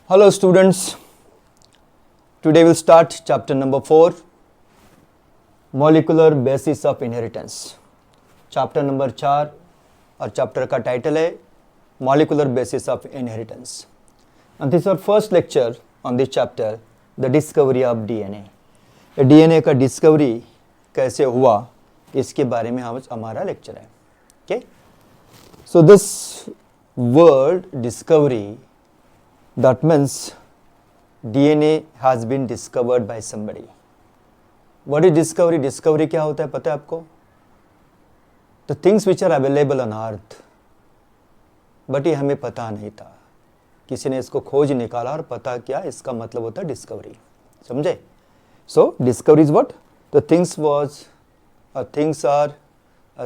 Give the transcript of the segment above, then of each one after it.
Hello students, today we'll start chapter number 4, Molecular Basis of Inheritance. Chapter number 4 और chapter का title है Molecular Basis of Inheritance. And this is our first lecture on this chapter, the discovery of DNA. DNA का discovery कैसे हुआ इसके बारे में आज हमारा lecture है. Okay? So this word discovery, that means DNA has been discovered by somebody. What is discovery? Discovery क्या होता है पता है आपको? The things which are available on earth, but ये हमें पता नहीं था. किसी ने इसको खोज निकाला और पता किया, इसका मतलब होता है डिस्कवरी. समझे? So discovery is what? The things was, things are,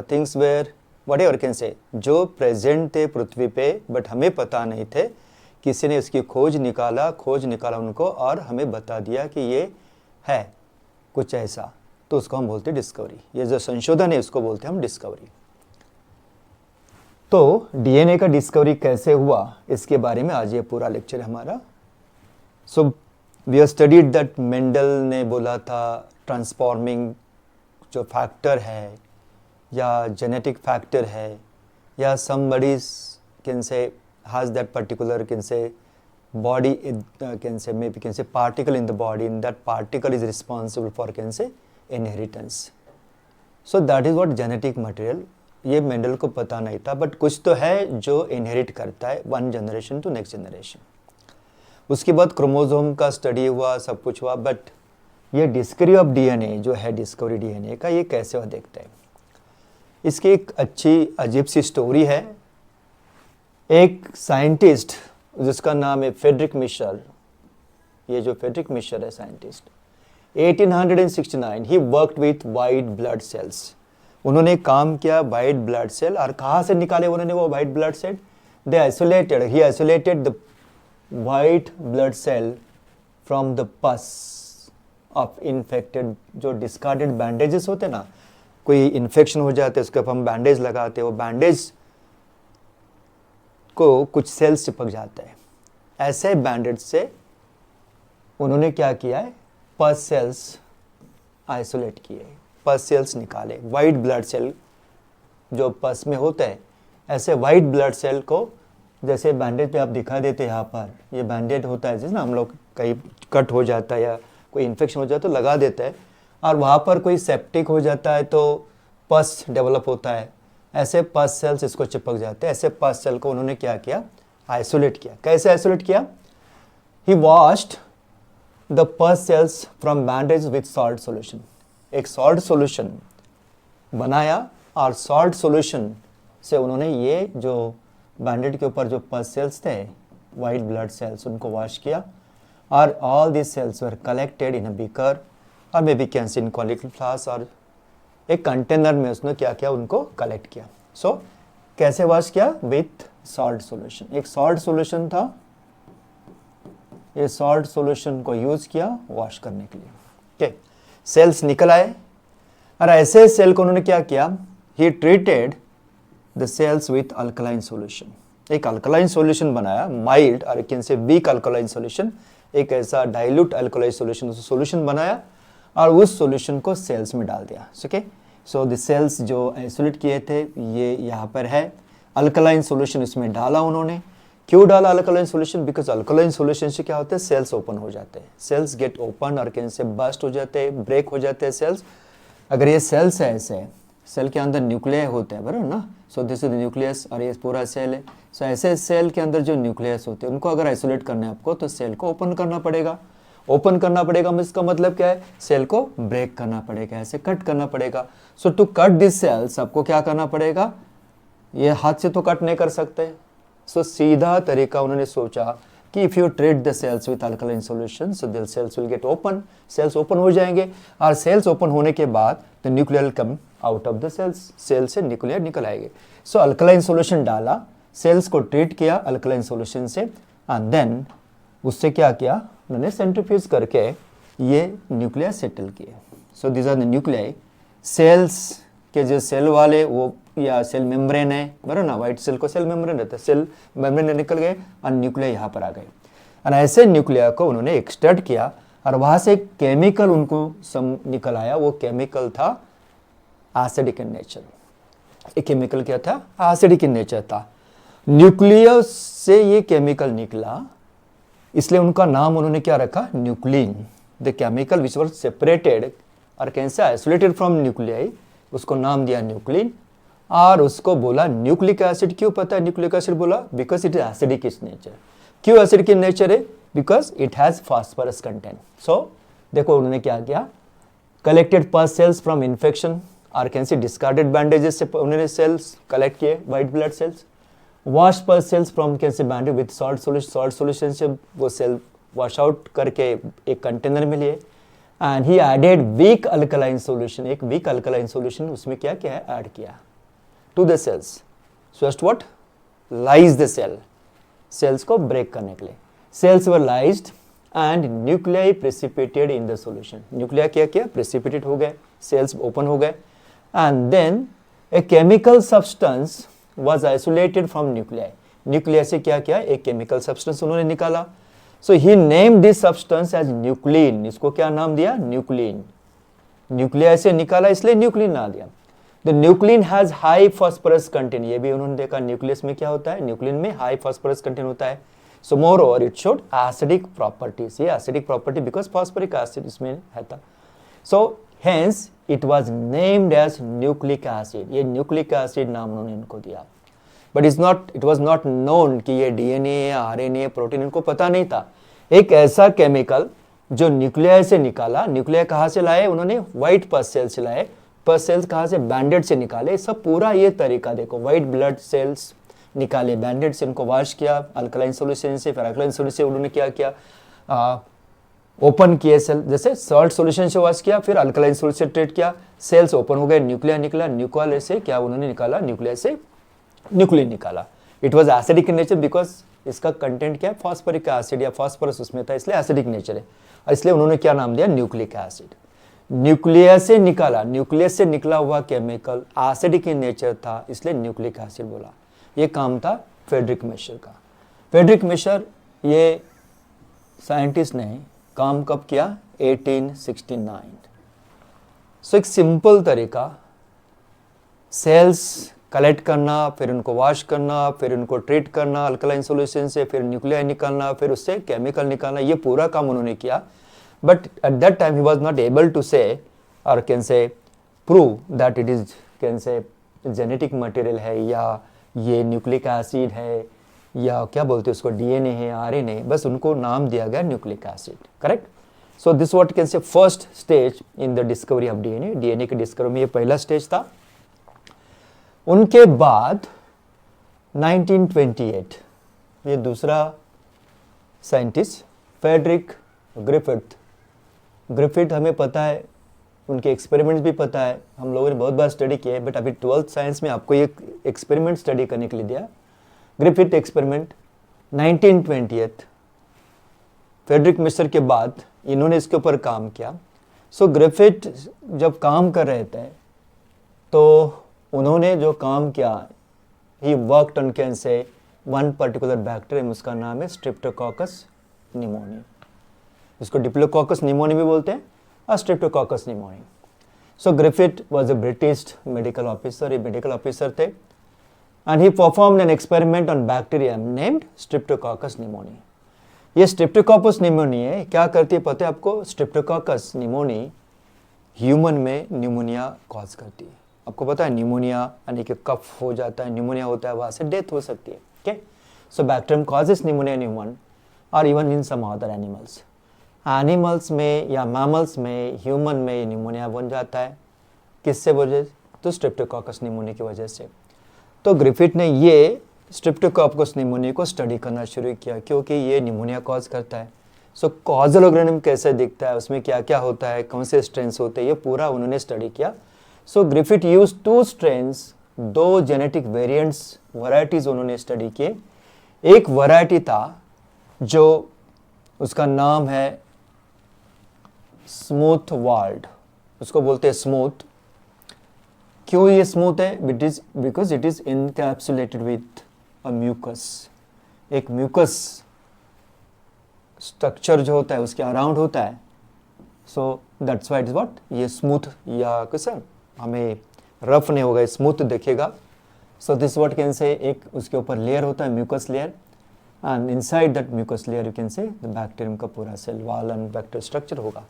things were, whatever can say, जो प्रेजेंट थे पृथ्वी पे बट हमें पता नहीं थे, किसी ने इसकी खोज निकाला उनको और हमें बता दिया कि ये है कुछ ऐसा, तो उसको हम बोलते हैं डिस्कवरी. ये जो संशोधन है उसको बोलते हैं हम डिस्कवरी. तो डीएनए का डिस्कवरी कैसे हुआ इसके बारे में आज ये पूरा लेक्चर है हमारा. So we have studied that Mendel ने बोला था ट्रांसफॉर्मिंग जो फैक्टर है या जेनेटिक फैक्टर है या somebody can say has that particular can say body can say maybe can say particle in the body, and that particle is responsible for can say inheritance. So that is what genetic material. ये Mendel को पता नहीं था but कुछ तो है जो inherit करता है one generation to next generation. उसके बाद क्रोमोसोम का स्टडी हुआ, सब कुछ हुआ, बट ये डिस्कवरी ऑफ डीएनए जो है डिस्कवरी डीएनए का ये कैसे हुआ देखते हैं. इसकी एक अच्छी अजीब सी स्टोरी है. एक साइंटिस्ट जिसका नाम है फ्रेडरिक मिशर, ये जो फ्रेडरिक मिशर है scientist, 1869 he worked with white blood sales. उन्होंने काम किया वाइट ब्लड सेल. और कहाँ से निकाले उन्होंने वो white blood cell? He isolated the white blood cell from the pus of infected, जो डिस्कार्डेड बैंडेजेस होते ना, कोई इन्फेक्शन हो जाते उसके ऊपर हम बैंडेज लगाते, वो बैंडेज को कुछ सेल्स चिपक जाता है. ऐसे बैंडेज से उन्होंने क्या किया है, पस सेल्स आइसोलेट किए, पस सेल्स निकाले. वाइट ब्लड सेल जो पस में होते हैं, ऐसे वाइट ब्लड सेल को जैसे बैंडेज पे आप दिखा देते हैं, यहाँ पर ये बैंडेज होता है जैसे ना हम लोग कहीं कट हो जाता है या कोई इन्फेक्शन हो जाता है तो लगा देता है, और वहाँ पर कोई सेप्टिक हो जाता है तो पस डेवलप होता है, ऐसे पस सेल्स इसको चिपक जाते हैं. ऐसे पस सेल को उन्होंने क्या किया, आइसोलेट किया. कैसे आइसोलेट किया? He washed the pus cells from bandage with salt solution. एक सॉल्ट सॉल्यूशन बनाया और सॉल्ट सॉल्यूशन से उन्होंने ये जो बैंडेज के ऊपर जो पस सेल्स थे वाइट ब्लड सेल्स उनको वॉश किया, और all this cells were collected in a beaker और maybe can see in conical flask, और एक कंटेनर में उसने क्या किया, उनको कलेक्ट किया. सो कैसे वॉश किया? With salt solution. एक सॉल्ट सॉल्यूशन था, ये सॉल्ट सॉल्यूशन को यूज किया वॉश करने के लिए. ओके, सेल्स निकल आए, और ऐसे सेल को उन्होंने क्या किया, he treated the cells with alkaline solution. एक अल्कलाइन सॉल्यूशन बनाया, माइल्ड और can say weak alkaline solution, एक ऐसा डाइल्यूट अल्कलाइन सॉल्यूशन बनाया और उस सॉल्यूशन को सेल्स में डाल दिया. ओके, सो द सेल्स जो आइसोलेट किए थे ये यहाँ पर है. अल्कलाइन सॉल्यूशन इसमें डाला उन्होंने. क्यों डाला alkaline solution? Because alkaline solution से क्या होता है, सेल्स ओपन हो जाते हैं, सेल्स गेट ओपन और कैन से बस्ट हो जाते हैं, ब्रेक हो जाते हैं सेल्स. अगर ये सेल्स है, ऐसे सेल के अंदर न्यूक्लियस होते हैं बराबर ना, so this is the nucleus और ये पूरा सेल है. सो ऐसे सेल के अंदर जो न्यूक्लियस होते हैं उनको अगर आइसोलेट करना है आपको तो सेल को ओपन करना पड़ेगा. ओपन करना पड़ेगा इसका मतलब क्या है, सेल को ब्रेक करना पड़ेगा, ऐसे कट करना पड़ेगा. सो टू कट दिस सेल्स आपको क्या करना पड़ेगा, ये हाथ से तो कट नहीं कर सकते. सो सीधा तरीका उन्होंने सोचा कि if you treat the cells with alkaline solution so the cells will get open, cells open हो जाएंगे, और सेल्स ओपन होने के बाद the nuclear will come out of the cells, cell से न्यूक्लियर निकल आएंगे. सो अल्कलाइन सॉल्यूशन डाला, सेल्स को ट्रीट किया अल्कलाइन सॉल्यूशन से, एंड देन उससे क्या किया उन्होंने, सेंट्रीफ्यूज करके ये न्यूक्लियर सेटल किए. So this are the nuclei. Cells के जो सेल वाले वो या सेल मेम्ब्रेन है बराबर ना, व्हाइट सेल को सेल मेम्ब्रेन रहता है, सेल मेम्ब्रेन निकल गए और न्यूक्लियर यहाँ पर आ गए. और ऐसे न्यूक्लिया को उन्होंने एक्सट्रैक्ट किया और वहां से एक केमिकल उनको निकल आया, वो केमिकल था एसिडिक इन नेचर। एक केमिकल क्या था? एसिडिक इन नेचर था। न्यूक्लियस से ये केमिकल निकला, इसलिए उनका नाम उन्होंने क्या रखा? Nuclein. The chemical which were separated और कैसे आइसोलेटेड फ्रॉम न्यूक्लियाई, उसको नाम दिया न्यूक्लिन। और उसको बोला न्यूक्लिक एसिड। क्यों पता है न्यूक्लिक एसिड बोला? Because it is acidic in nature. क्यों एसिडिक इन नेचर है? Because it has phosphorus content. So देखो उन्होंने क्या किया, कलेक्टेड पस सेल्स फ्रॉम इन्फेक्शन और कैसे डिस्कार्डेड बैंडेजेस से उन्होंने सेल्स कलेक्ट किए, व्हाइट ब्लड सेल्स। वॉश पस सेल्स फ्रॉम कैसे बैंडेज विद सॉल्ट सॉल्यूशन से वो सेल वॉश आउट करके एक कंटेनर में लिए। And he added weak alkaline solution, एक वीक अल्कलाइन सॉल्यूशन उसमें क्या क्या है? ऐड किया to the cells. First what? Lyse the cell, cells को ब्रेक करने के लिए। Cells were lysed and nuclei precipitated in the solution. Nuclei क्या किया? प्रेसिपिटेट हो गए, सेल्स ओपन हो गए। And then a chemical substance was isolated from nuclei। Nuclei से क्या किया? एक केमिकल सब्सटेंस उन्होंने निकाला। So he named this substance as nuclein. इसको क्या नाम दिया? न्यूक्लिन। न्यूक्लिया से निकाला इसलिए न्यूक्लिन नाम दिया। The nuclein has high phosphorus content. ये भी उन्होंने देखा न्यूक्लियस में क्या होता है? न्यूक्लिन में हाई फास्फोरस कंटेंट होता है। So moreover it showed acidic properties. ये acidic property because phosphoric acid इसमें है था। So hence it was named as nucleic acid. ये न्यूक्लिक एसिड नाम उन्होंने इनको दिया। But it was not known कि ये डीएनए या आरएनए प्रोटीन, इनको पता नहीं था। एक ऐसा केमिकल जो न्यूक्लिया से निकाला। न्यूक्लिया कहाँ से लाए उन्होंने? व्हाइट पस सेल्स से लाए। पस सेल्स कहाँ से? बैंडेड से निकाले। सब पूरा ये तरीका देखो, व्हाइट ब्लड सेल्स निकाले बैंडेड से, उनको वॉश किया अल्कलाइन सोल्यूशन से। फिर अल्कलाइन सोल्यूशन से उन्होंने क्या किया? ओपन किए सेल, जैसे सॉल्ट सॉल्यूशन से वॉश किया, फिर अल्कलाइन सोल्यूशन से ट्रीट किया, सेल्स ओपन हो गए, न्यूक्लिया निकला। न्यूक्लिया से क्या उन्होंने निकाला? न्यूक्लिया से न्यूक्लिन निकाला। It was acidic in nature because इसका कंटेंट क्या है? फॉस्फोरिक एसिड या फॉस्फोरस उसमें था, इसलिए एसिडिक नेचर है। और इसलिए उन्होंने क्या नाम दिया? Nucleic acid. न्यूक्लिया से निकाला, न्यूक्लियस से निकला हुआ केमिकल एसिडिक इन नेचर था, इसलिए न्यूक्लिक एसिड बोला। ये काम था फ्रेडरिक मिशर का। फ्रेडरिक मिशर ये साइंटिस्ट ने काम कब किया? 1869। सो एक सिंपल तरीका, सेल्स कलेक्ट करना, फिर उनको वॉश करना, फिर उनको ट्रीट करना अल्कलाइन सॉल्यूशन से, फिर न्यूक्लिया निकालना, फिर उससे केमिकल निकालना, ये पूरा काम उन्होंने किया। But at that time he was not able to say और can say prove that it is can say genetic material है या ये न्यूक्लिक एसिड है या क्या बोलते हैं उसको डीएनए है, आरएनए। बस उनको नाम दिया गया nucleic acid. Correct. So this what can से first stage in the discovery of DNA. DNA के डिस्कवरी में ये पहला स्टेज था। उनके बाद 1928 ये दूसरा साइंटिस्ट फ्रेडरिक ग्रिफिथ। ग्रिफिथ हमें पता है, उनके एक्सपेरिमेंट्स भी पता है, हम लोगों ने बहुत बार स्टडी किया है। बट अभी 12th साइंस में आपको ये एक्सपेरिमेंट स्टडी करने के लिए दिया, ग्रिफिथ एक्सपेरिमेंट 1928। फ्रेडरिक मिशर के बाद इन्होंने इसके ऊपर काम किया। सो ग्रिफिथ जब काम कर रहे थे तो उन्होंने जो काम किया, he worked on can say one particular bacterium, उसका नाम है स्ट्रेप्टोकोकस निमोनी। इसको डिप्लोकोकस निमोनी भी बोलते हैं और Streptococcus pneumoniae. So Griffith was a British medical officer, ये मेडिकल ऑफिसर थे and he performed an experiment on bacterium named Streptococcus pneumoniae. ये स्ट्रेप्टोकोकस निमोनी है, क्या करती है पता है आपको? स्ट्रेप्टोकोकस निमोनी ह्यूमन में न्यूमोनिया कॉज करती है। आपको पता है न्यूमोनिया यानी कि कफ हो जाता है, न्यूमोनिया होता है, वहाँ से डेथ हो सकती है। Okay, so bacterium causes pneumonia in human और even in some other animals. Animals में या मैमल्स में, ह्यूमन में न्यूमोनिया बन जाता है। किससे वजह? तो स्ट्रेप्टोकोकस निमोनिया की वजह से। तो ग्रिफिथ ने ये स्ट्रेप्टोकोकस निमोनिया को स्टडी करना शुरू किया क्योंकि ये निमोनिया कॉज करता है। सो कॉजल ऑर्गेनिज्म कैसे दिखता है, उसमें क्या क्या होता है, कौन से स्ट्रेन्स होते हैं, ये पूरा उन्होंने स्टडी किया। So Griffith use 2 strains, 2 genetic variants, varieties उन्होंने स्टडी किए। एक वैरायटी था जो उसका नाम है स्मूथ वाल्ड, उसको बोलते हैं स्मूथ। क्यों ये स्मूथ है? Because it is encapsulated with a mucus. एक म्यूकस स्ट्रक्चर जो होता है उसके अराउंड होता है, so that's why it is what, ये स्मूथ या कैसा हमें रफ नहीं होगा, स्मूथ दिखेगा। सो दिस व्हाट कैन से, एक उसके ऊपर लेयर होता है mucus layer, and inside that mucus layer you can say the bacterium का पूरा cell wall and bacterial structure होगा।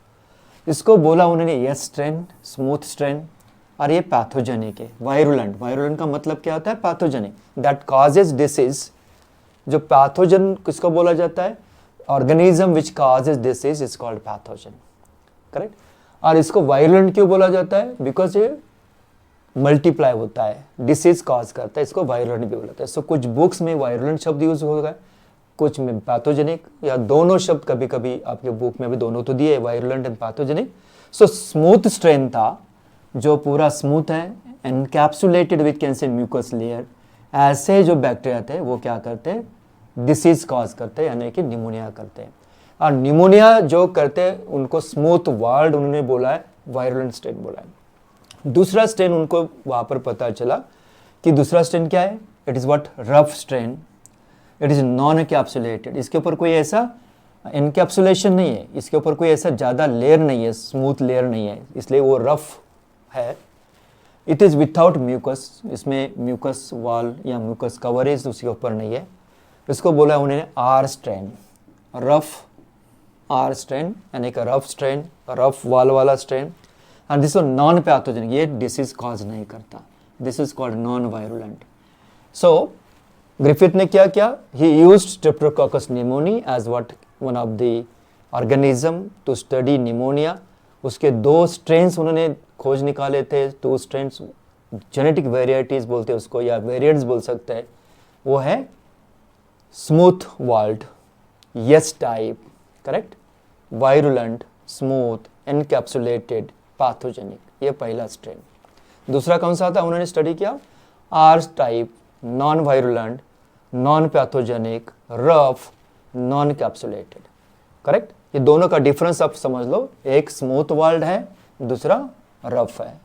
इसको बोला उन्होंने यस स्ट्रेन, स्मूथ स्ट्रेन, और ये पैथोजेनिक है। वायरुलेंट, वायरुलेंट का मतलब क्या होता है, पैथोजेनिक, दैट कॉजेज डिसीज। जो पैथोजन किसको बोला जाता है, organism which causes disease is called pathogen, correct. और इसको वायरुलेंट क्यों बोला जाता है, बिकॉज ये मल्टीप्लाई होता है, डिसीज कॉज करता है, इसको वायरुलेंट भी बोला जाता है। सो कुछ बुक्स में वायरुलेंट शब्द यूज होगा, कुछ में पैथोजेनिक, या दोनों शब्द कभी कभी आपके बुक में भी दोनों तो दिए, virulent and pathogenic. So smooth strain था जो पूरा स्मूथ है, encapsulated with can say mucus layer. ऐसे जो बैक्टीरिया थे वो क्या करते हैं, डिसीज कॉज करते हैं, यानी कि निमोनिया करते हैं। और निमोनिया जो करते हैं उनको स्मूथ वर्ड उन्होंने बोला है, वायरुलेंट स्ट्रेन बोला है। दूसरा स्ट्रेन उनको वहाँ पर पता चला कि दूसरा स्ट्रेन क्या है, it is what, rough strain, it is non encapsulated. इसके ऊपर कोई ऐसा एनकैप्सुलेशन नहीं है, इसके ऊपर कोई ऐसा ज़्यादा लेयर नहीं है, स्मूथ लेयर नहीं है, इसलिए वो रफ है। इट इज़ विदाउट म्यूकस, इसमें म्यूकस वॉल या म्यूकस कवरेज उसके ऊपर नहीं है। इसको बोला उन्होंने R strain, rough R strain, यानी कि रफ स्ट्रेन, रफ वॉल वाला strain. And this non pathogenic, ये डिसीज कॉज नहीं करता, this is called non virulent. So Griffith ने क्या किया, he used Streptococcus pneumoniae as what one of the organism to study pneumonia. उसके दो strains उन्होंने खोज निकाले थे, दो स्ट्रेन्स, जेनेटिक वेरिएटीज बोलते हैं उसको, या वेरिएंट्स बोल सकते हैं। वो है smooth walled, S type, correct, virulent, smooth, encapsulated, pathogenic, ये पहला स्ट्रेन। दूसरा कौन सा था उन्होंने स्टडी किया, R type, non virulent, non pathogenic, rough, non capsulated, correct. ये दोनों का डिफरेंस आप समझ लो, एक स्मूथ वॉल्ड है, दूसरा रफ है।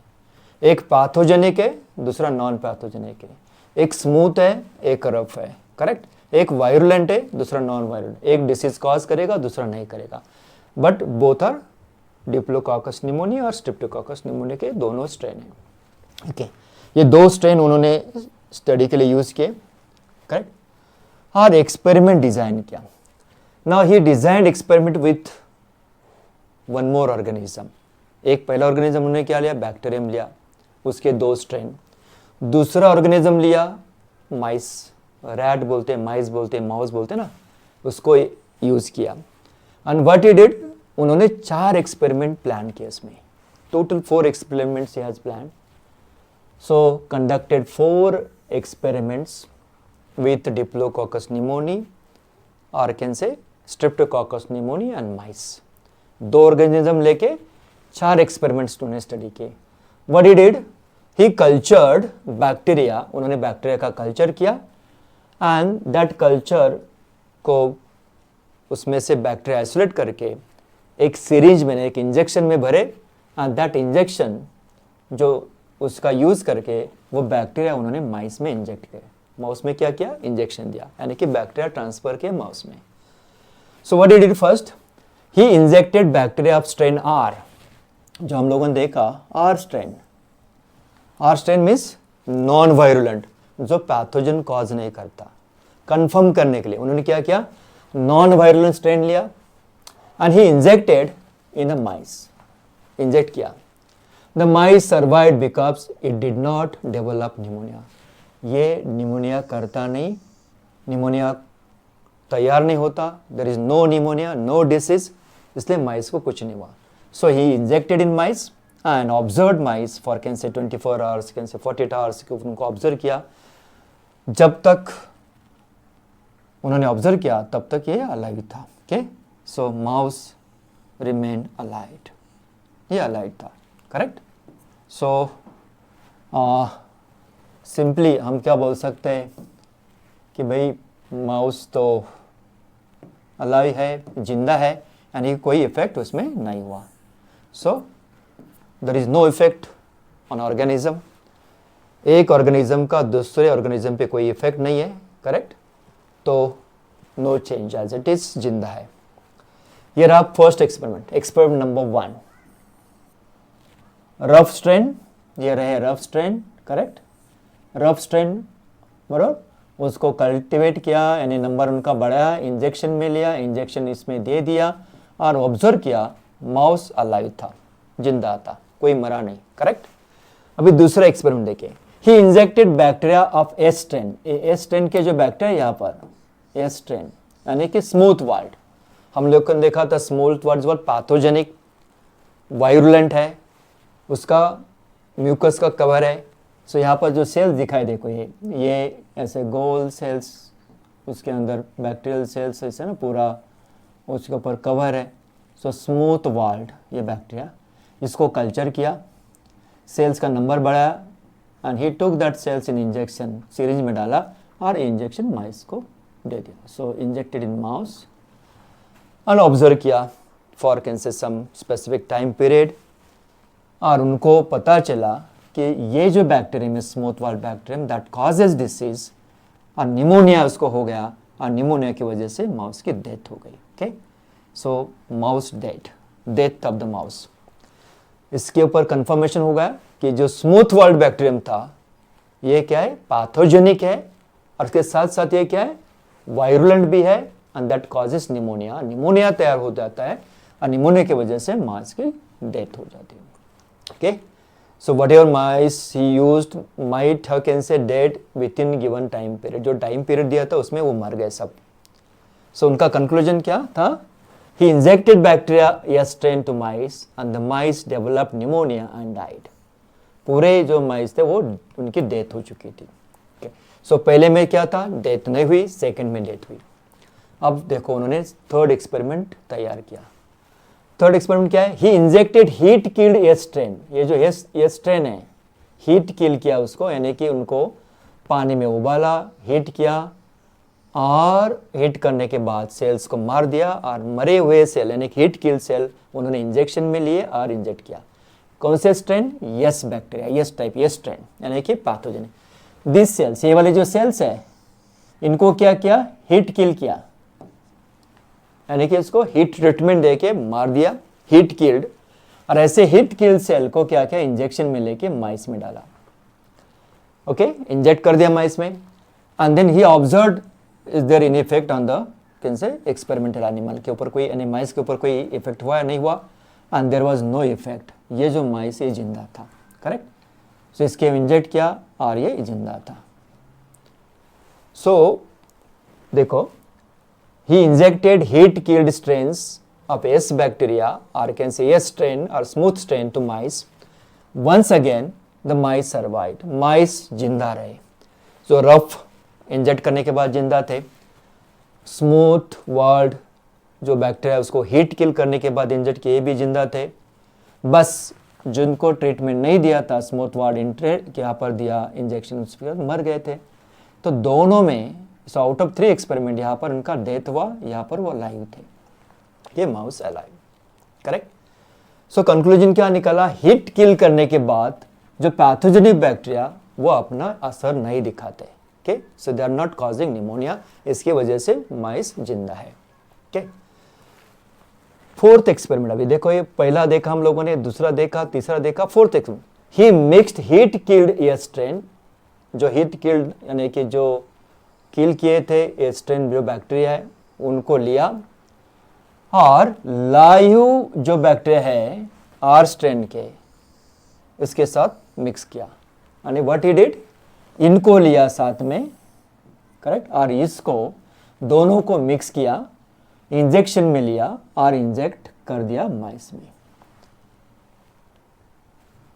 एक पैथोजेनिक है, दूसरा नॉन पैथोजेनिक है। एक स्मूथ है, एक रफ है, करेक्ट। एक वायरुलेंट है, दूसरा नॉन वायरुलेंट। एक डिसीज कॉज करेगा, दूसरा नहीं करेगा, but both are Diplococcus pneumonia और स्ट्रेप्टोकोकस निमोनिया के दोनों स्ट्रेन हैं। ओके, ये दो स्ट्रेन उन्होंने स्टडी के लिए यूज किए, करेक्ट, और एक्सपेरिमेंट डिजाइन किया। Now he designed experiment with one more organism. एक पहला ऑर्गेनिज्म उन्होंने क्या लिया, बैक्टीरियम लिया, उसके दो स्ट्रेन। दूसरा ऑर्गेनिज्म लिया माइस, रैट बोलते हैं, माइस बोलते हैं, माउस बोलते हैं ना, उसको यूज किया। एंड व्हाट ही डिड, उन्होंने 4 एक्सपेरिमेंट प्लान किए इसमें, total 4 experiments he has plan. So conducted 4 experiments with Diplococcus pneumoniae or can say Streptococcus pneumoniae and mice। 2 organism लेके 4 एक्सपेरिमेंट्स उन्होंने स्टडी किए। What he did, he cultured bacteria, उन्होंने bacteria का culture किया, and that culture को उसमें से bacteria isolate करके एक सीरीज में, एक इंजेक्शन में भरे, एंड दैट इंजेक्शन जो उसका यूज करके वो बैक्टीरिया उन्होंने माइस में इंजेक्ट किया। माउस में क्या किया, इंजेक्शन दिया, यानी कि बैक्टीरिया ट्रांसफर किया माउस में। So what he did first, he injected bacteria of strain R, जो हम लोगों ने देखा R strain. R strain means non virulent, जो पैथोजन कॉज नहीं करता। कंफर्म करने के लिए उन्होंने क्या किया, नॉन वायरुलेंट स्ट्रेन लिया and he injected in a mice, inject किया। The mice survived because it did not develop pneumonia. ये निमोनिया करता नहीं, निमोनिया तैयार नहीं होता, there is no pneumonia, no disease, इसलिए माइस को कुछ नहीं हुआ। So he injected in mice and observe mice for can से 24 आवर्स, कैन से 48 आवर्स, उनको ऑब्जर्व किया। जब तक उन्होंने ऑब्जर्व किया तब तक ये अलाइव था। ओके, सो माउस रिमेन अलाइव, ये अलाइव था, करेक्ट। सो सिंपली हम क्या बोल सकते हैं कि भाई माउस तो अलाइव है, जिंदा है, यानी कोई इफेक्ट उसमें नहीं हुआ। So there is no effect on organism. एक ऑर्गेनिज्म का दूसरे ऑर्गेनिज्म पे कोई इफेक्ट नहीं है, करेक्ट, तो no change, as it is जिंदा है। ये रहा first experiment, experiment number 1, rough strain, ये रहे rough strain, correct, rough strain बराबर, उसको कल्टिवेट किया, यानी नंबर उनका बढ़ाया, इंजेक्शन में लिया, इंजेक्शन इसमें दे दिया और ऑब्जर्व किया, माउस अलाइव था, जिंदा था, कोई मरा नहीं, करेक्ट। अभी दूसरा एक्सपेरिमेंट देखिए, ही injected bacteria of S strain, S strain के जो बैक्टीरिया यहाँ पर एस स्ट्रेन यानी कि स्मूथ वाल्ड, हम लोग ने देखा था स्मूथ वाल्ड पैथोजेनिक वायरुलेंट है, उसका म्यूकस का कवर है। सो यहाँ पर जो सेल्स दिखाई देखो, ये ऐसे गोल सेल्स, उसके अंदर बैक्टीरियल सेल्स ऐसे ना पूरा उसके ऊपर कवर है। सो स्मूथ वाल्ड ये बैक्टीरिया, इसको कल्चर किया, सेल्स का नंबर बढ़ाया and he took that cells in injection, syringe में डाला और इंजेक्शन माइस को दे दिया। सो इंजेक्टेड इन माउस और ऑब्जर्व किया for can say some specific time period, और उनको पता चला कि ये जो बैक्टीरियम है smooth walled bacterium that causes disease, और निमोनिया उसको हो गया और निमोनिया की वजह से माउस की डेथ हो गई। Okay, so mouse death of the mouse. इसके ऊपर कंफर्मेशन हो गया कि जो स्मूथ वाल्ड बैक्टीरियम था ये क्या है, पैथोजेनिक है, और उसके साथ साथ ये क्या है, वायरुलेंट भी है, and that causes pneumonia, pneumonia तैयार हो जाता है और निमोनिया की वजह से माउस की डेथ हो जाती है। Okay, so whatever mice he used might have can say dead within given time period, जो टाइम पीरियड दिया था उसमें वो मर गए सब। So उनका कंक्लूजन क्या था, he injected bacteria yes strain to mice and the mice developed pneumonia and died। पूरे जो माइस थे वो उनकी डेथ हो चुकी थी। okay. So पहले में क्या था, डेथ नहीं हुई, सेकंड में डेथ हुई। अब देखो उन्होंने थर्ड एक्सपेरिमेंट तैयार किया। थर्ड एक्सपेरिमेंट क्या है, he injected heat killed S strain, ये जो एस स्ट्रेन है हीट किल किया उसको, यानी कि उनको पानी में उबाला, हीट किया, और हीट करने के बाद सेल्स को मार दिया, और मरे हुए सेल यानी कि हीट किल सेल उन्होंने इंजेक्शन में लिए और इंजेक्ट किया। कौन से strain, yes bacteria, yes type, yes strain यानी कि पैथोजेनिक। दिस सेल्स, ये वाले जो सेल्स है इनको क्या किया, हीट किल किया, यानी कि इसको हीट ट्रीटमेंट देके मार दिया, हीट किल्ड, और ऐसे हीट किल्ड सेल को क्या किया, इंजेक्शन में लेके माइस में डाला। ओके, इंजेक्ट कर दिया माइस में, and then he observed is there in effect on the can say experimental animal के ऊपर, कोई माइस के ऊपर कोई इफेक्ट हुआ या नहीं हुआ, and there was no effect. ये जो माइस ये जिंदा था, करेक्ट। सो इसके इंजेक्ट किया और ये जिंदा था। सो देखो, he injected heat killed strains of S bacteria or can say S strain or smooth strain to mice. Once again the mice survived, mice जिंदा रहे। जो रफ इंजेक्ट करने के बाद जिंदा थे, स्मूथ वाल्ड जो बैक्टीरिया उसको हीट किल करने के बाद इंजेक्ट किए भी जिंदा थे। बस जिनको ट्रीटमेंट नहीं दिया था स्मूथ वाल्ड इंट्रेट यहाँ पर दिया इंजेक्शन, उस पर मर गए थे। तो दोनों में सो आउट ऑफ 3 एक्सपेरिमेंट यहाँ पर उनका डेथ हुआ, यहाँ पर वो अलाइव थे, ये mouse alive, correct. So conclusion क्या निकला, हीट किल करने के बाद जो पैथोजेनिक बैक्टीरिया वो अपना असर नहीं दिखाते। Okay, so they are not causing pneumonia, इसकी वजह से माइस जिंदा है। ओके, फोर्थ एक्सपेरिमेंट अभी देखो, ये पहला देखा हम लोगों ने, दूसरा देखा, तीसरा देखा, fourth experiment, he mixed heat killed a strain, जो हीट किल्ड यानी कि जो किल किए थे ए स्ट्रेन जो बैक्टीरिया है उनको लिया, और लाइव जो बैक्टीरिया है आर स्ट्रेन के इसके साथ मिक्स किया, यानी व्हाट ही डिड, इनको लिया साथ में, करेक्ट, और इसको दोनों को मिक्स किया, इंजेक्शन में लिया और इंजेक्ट कर दिया माइस में,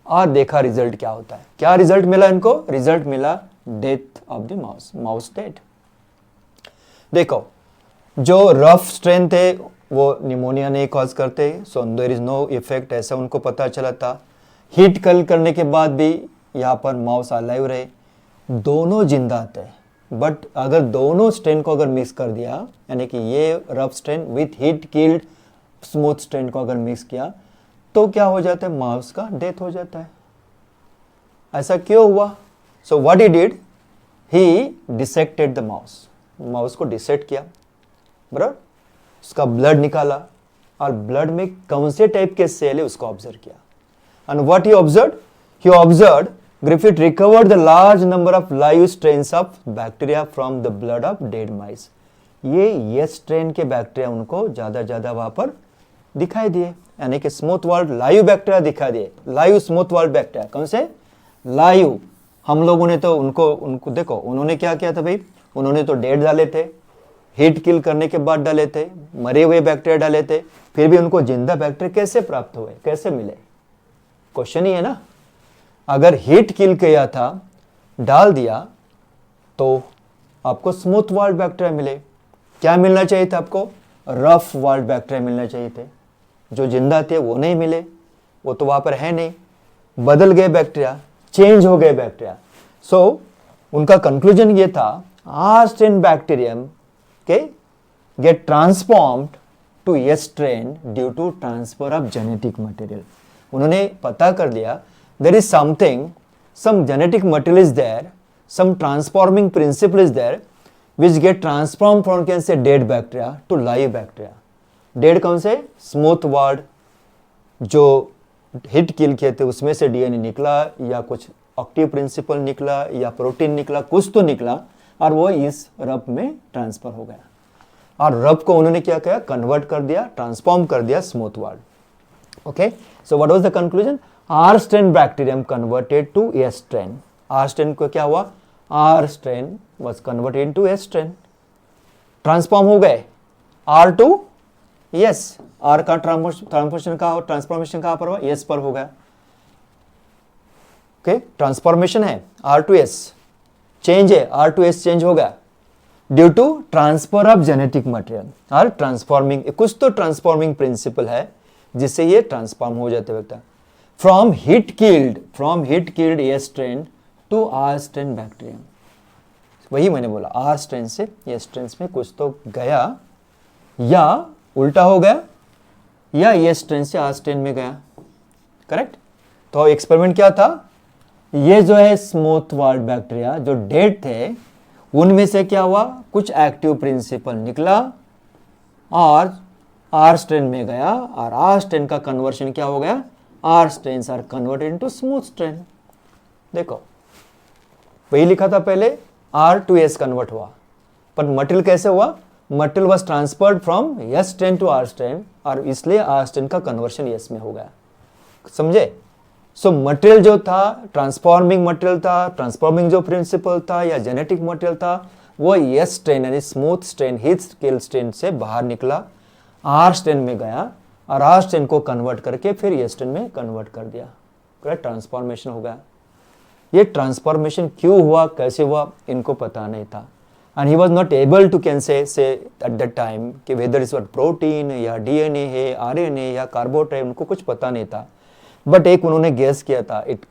और देखा रिजल्ट क्या होता है। क्या रिजल्ट मिला इनको, रिजल्ट मिला death of the mouse, mouse dead. देखो, जो रफ स्ट्रेन थे वो निमोनिया नहीं कॉज करते, so there is no effect, ऐसा उनको पता चला था। हीट कल करने के बाद भी यहाँ पर माउस अलाइव रहे, दोनों जिंदा थे। बट अगर दोनों स्ट्रेन को अगर मिक्स कर दिया, यानी कि ये rough strain with heat killed smooth strain को अगर मिक्स किया, तो क्या हो जाता है, माउस का डेथ हो जाता है। ऐसा क्यों हुआ? सो what he did, he dissected the mouse, mouse को डिसेक्ट किया, बराबर, उसका ब्लड निकाला, और ब्लड में कौन से टाइप के सेल है उसको ऑब्जर्व किया। And what he observe, he observe Griffith recovered the large number of live strains of bacteria from the blood of dead mice. ये स्ट्रेन के बैक्टीरिया उनको ज्यादा वहां पर दिखाई दिए, यानी कि स्मूथ वॉल्ड लाइव बैक्टीरिया दिखाई दिए। लाइव स्मूथ वॉल्ड बैक्टीरिया कौन से? लाइव। हम लोगों ने तो उनको देखो, उन्होंने क्या किया था भाई, उन्होंने तो डेड डाले थे, हीट किल करने के बाद डाले थे, मरे हुए बैक्टीरिया डाले थे, फिर भी उनको जिंदा बैक्टीरिया कैसे प्राप्त हुए, कैसे मिले? क्वेश्चन ही है ना। अगर हीट किल किया था, डाल दिया, तो आपको स्मूथ वॉल्ड बैक्टीरिया मिले। क्या मिलना चाहिए था आपको? रफ वॉल्ड बैक्टीरिया मिलना चाहिए थे। जो जिंदा थे वो नहीं मिले, वो तो वहां पर है नहीं, बदल गए बैक्टीरिया, चेंज हो गए बैक्टीरिया। सो उनका कंक्लूजन ये था, R strain bacterium get transformed to S strain due to transfer of genetic material. उन्होंने पता कर लिया there is something, some genetic material is there, some transforming principle is there which get transformed from can say dead bacteria to live bacteria. Dead कौन से? Smooth walled, जो heat kill किए थे उसमें से डीएनए निकला, या कुछ एक्टिव प्रिंसिपल निकला, या प्रोटीन निकला, कुछ तो निकला, और वो इस रब में ट्रांसफर हो गया। और रब को उन्होंने क्या किया? कन्वर्ट कर दिया, ट्रांसफॉर्म कर दिया smooth walled. Okay, so what was the conclusion? R strain bacterium converted to S strain. R strain को क्या हुआ? R strain was converted into S strain. Transform हो गए R to S. R का ट्रांसफॉर्मेशन कहाँ पर हुआ? S पर हो गया। ओके, ट्रांसफॉर्मेशन है R to S, चेंज है R to S, चेंज हो गया due to transfer of genetic material. और ट्रांसफॉर्मिंग, कुछ तो ट्रांसफॉर्मिंग प्रिंसिपल है जिससे ये ट्रांसफॉर्म हो जाते वक्त। From heat killed S strain to R strain bacterium. वही मैंने बोला, R strain से S strain में कुछ तो गया, या उल्टा हो गया, या S strain से R strain में गया। करेक्ट? तो एक्सपेरिमेंट क्या था? ये जो है स्मूथ वॉल्ड बैक्टीरिया जो डेड थे, उनमें से क्या हुआ? कुछ एक्टिव प्रिंसिपल निकला और R strain में गया, और R strain का कन्वर्शन क्या हो गया? R strains are converted into smooth strain. देखो, वही लिखा था पहले, R to S कन्वर्ट हुआ, पर मटेरियल कैसे हुआ? Material was transferred from S strain to R strain, और इसलिए R strain का कन्वर्शन S में हो गया। समझे? सो मटेरियल जो था, ट्रांसफॉर्मिंग मटेरियल था, ट्रांसफॉर्मिंग जो प्रिंसिपल था या जेनेटिक मटेरियल था, वो S strain यानी smooth strain, heat kill strain से बाहर निकला, R strain में गया, और R strain को कन्वर्ट करके फिर S strain में कन्वर्ट कर दिया। करेक्ट? ट्रांसफॉर्मेशन हो गया। ये ट्रांसफॉर्मेशन क्यों हुआ, कैसे हुआ, इनको पता नहीं था। And he was not able to can say at that time कि वेदर इज प्रोटीन या डीएनए है, आरएनए या कार्बोटाइप, उनको कुछ पता नहीं था। बट एक उन्होंने गेस किया था, it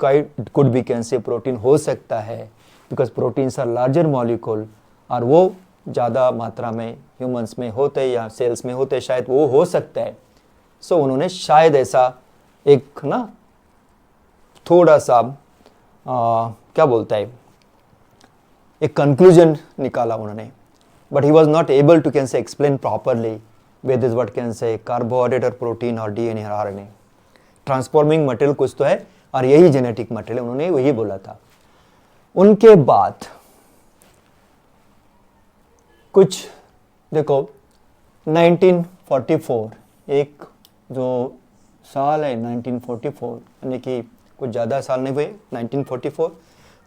could be can say protein हो सकता है, because proteins are larger molecule, और वो ज़्यादा मात्रा में ह्यूमंस में होते या सेल्स में होते, शायद वो हो सकता है। सो उन्होंने शायद ऐसा एक ना थोड़ा सा क्या बोलता है, एक कंक्लूजन निकाला उन्होंने। But he was not able to can say explain properly whether is what can say carbohydrate और प्रोटीन और डीएनए और आरएनए। ट्रांसफॉर्मिंग मटेरियल कुछ तो है, और यही जेनेटिक मटेरियल, उन्होंने वही बोला था। उनके बाद कुछ देखो, 1944 एक जो साल है 1944, यानी कि कुछ ज़्यादा साल नहीं हुए, 1944,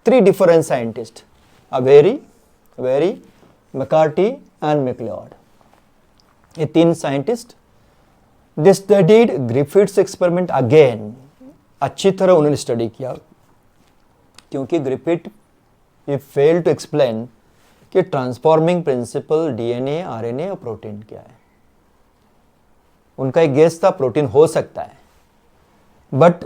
3 different scientist, Avery McCarty and MacLeod, ये 3 scientist, they studied Griffith's experiment again. अच्छी तरह उन्होंने स्टडी किया, क्योंकि ग्रिफिथ ये फेल टू एक्सप्लेन कि ट्रांसफॉर्मिंग प्रिंसिपल डीएनए, आरएनए और प्रोटीन क्या है। उनका एक गेस था प्रोटीन हो सकता है, बट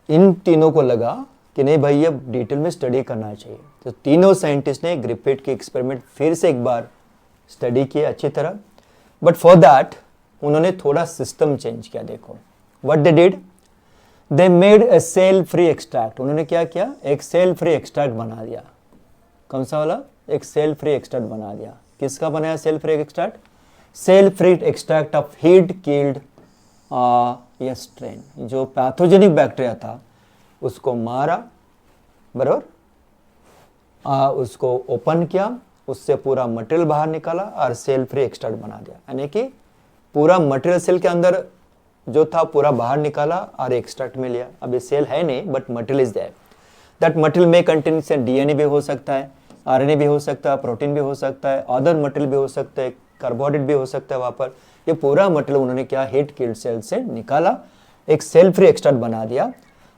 इन तीनों को लगा कि नहीं भाई, ये डिटेल में स्टडी करना चाहिए। तो तीनों साइंटिस्ट ने ग्रिफिथ के एक्सपेरिमेंट फिर से एक बार स्टडी किए अच्छी तरह, बट फॉर दैट उन्होंने थोड़ा सिस्टम चेंज किया। देखो what they did, they made a cell free extract. उन्होंने क्या किया? एक सेल फ्री एक्सट्रैक्ट बना दिया। कौन सा वाला? एक सेल फ्री एक्सट्रैक्ट बना दिया। किसका बनाया cell free extract? Cell free extract of heat killed ये स्ट्रेन जो पैथोजेनिक बैक्टीरिया था उसको मारा, बराबर, उसको ओपन किया, उससे पूरा मटेरियल बाहर निकाला और सेल फ्री एक्सट्रैक्ट बना दिया, यानी कि पूरा मटेरियल सेल के अंदर जो था पूरा बाहर निकाला और एक्सट्रैक्ट में लिया। अब ये सेल है नहीं but material is there, that material में कंटेन से डीएनए भी हो सकता है, आरएनए भी हो सकता है, प्रोटीन भी हो सकता है, अदर मटेरियल भी हो सकता है, कार्बोहाइड्रेट भी हो सकता है वहाँ पर। ये पूरा मटेरियल उन्होंने क्या हीट किल्ड सेल से निकाला, एक सेल फ्री एक्सट्रैक्ट बना दिया।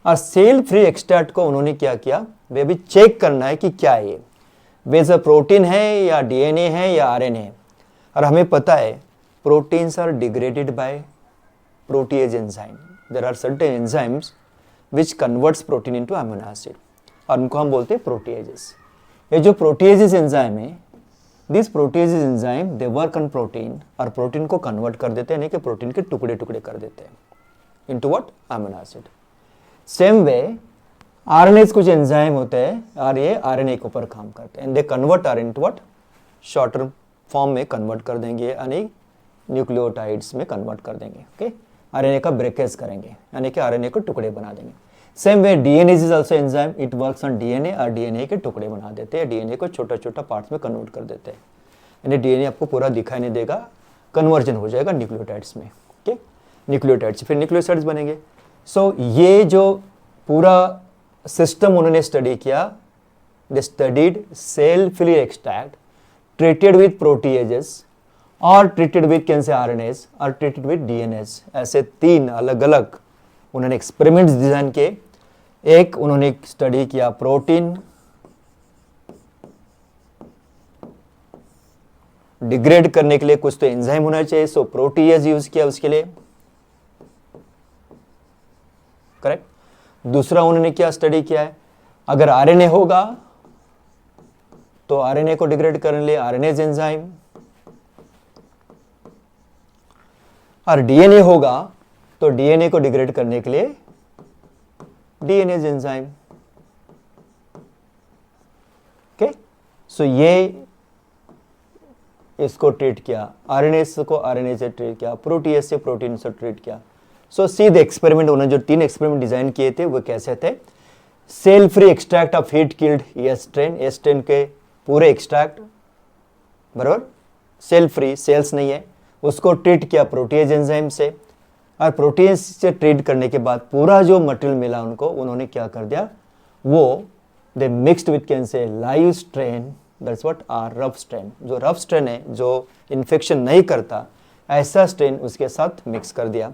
और सेल फ्री एक्सट्रैक्ट को उन्होंने क्या किया, वे भी चेक करना है कि क्या है ये, वे प्रोटीन है या डीएनए है या आरएनए है। और हमें पता है proteins are degraded by protease enzyme, there are certain enzymes which converts protein into amino acid, और उनको हम बोलते हैं प्रोटीएजेस। ये जो प्रोटीएजेस एंजाइम है, this proteases enzyme they work on protein, और प्रोटीन को कन्वर्ट कर देते हैं, यानी कि प्रोटीन के टुकड़े टुकड़े कर देते हैं into what, amino acid. Same way RNA कुछ एंजाइम होते हैं और ये आरएनए के ऊपर काम करते हैं, and they convert RNA into what, shorter form में कन्वर्ट कर देंगे, यानी न्यूक्लियोटाइड्स में कन्वर्ट कर देंगे। ओके, आरएनए का ब्रेकेज करेंगे, यानी कि आरएनए को टुकड़े बना देंगे। Same way DNA is also enzyme, it works on DNA, और डीएनए के टुकड़े बना देते हैं, डीएनए को छोटा छोटा पार्ट्स में कन्वर्ट कर देते हैं, यानी डीएनए आपको पूरा दिखाई नहीं देगा, कन्वर्जन हो जाएगा न्यूक्लियोटाइड्स में। ओके, न्यूक्लियोटाइड्स फिर न्यूक्लियोसाइड्स बनेंगे। सो ये जो पूरा सिस्टम उन्होंने स्टडी किया, they studied cell free extract treated with proteases और ट्रीटेड विथ कैंसर आरएनएस और ट्रीटेड विथ डीएनएस। ऐसे 3 अलग अलग उन्होंने एक्सपेरिमेंट्स डिजाइन किए। एक उन्होंने स्टडी किया प्रोटीन डिग्रेड करने के लिए कुछ तो एंजाइम होना चाहिए, सो प्रोटीएज यूज किया उसके लिए, करेक्ट। दूसरा उन्होंने क्या स्टडी किया है, अगर आरएनए होगा तो आरएनए को डिग्रेड करने के लिए आरएनएज एंजाइम, और डीएनए होगा तो डीएनए को डिग्रेड करने के लिए डीएनएज एंजाइम। ओके, सो ये इसको ट्रीट किया, आरएनए को आरएनए से ट्रीट किया, प्रोटीएज से प्रोटीन से ट्रीट किया। सो सी द एक्सपेरिमेंट, उन्होंने जो 3 एक्सपेरिमेंट डिजाइन किए थे वो कैसे थे, cell free extract of heat killed S strain के पूरे एक्सट्रैक्ट, बराबर, सेल फ्री, सेल्स नहीं है, उसको ट्रीट किया प्रोटीएज एंजाइम से, और प्रोटीएज से ट्रीट करने के बाद पूरा जो मटेरियल मिला उनको, उन्होंने क्या कर दिया, वो दे मिक्स्ड विथ कैन से live strain, that's what R rough strain, जो रफ स्ट्रेन है जो इन्फेक्शन नहीं करता ऐसा स्ट्रेन उसके साथ मिक्स कर दिया,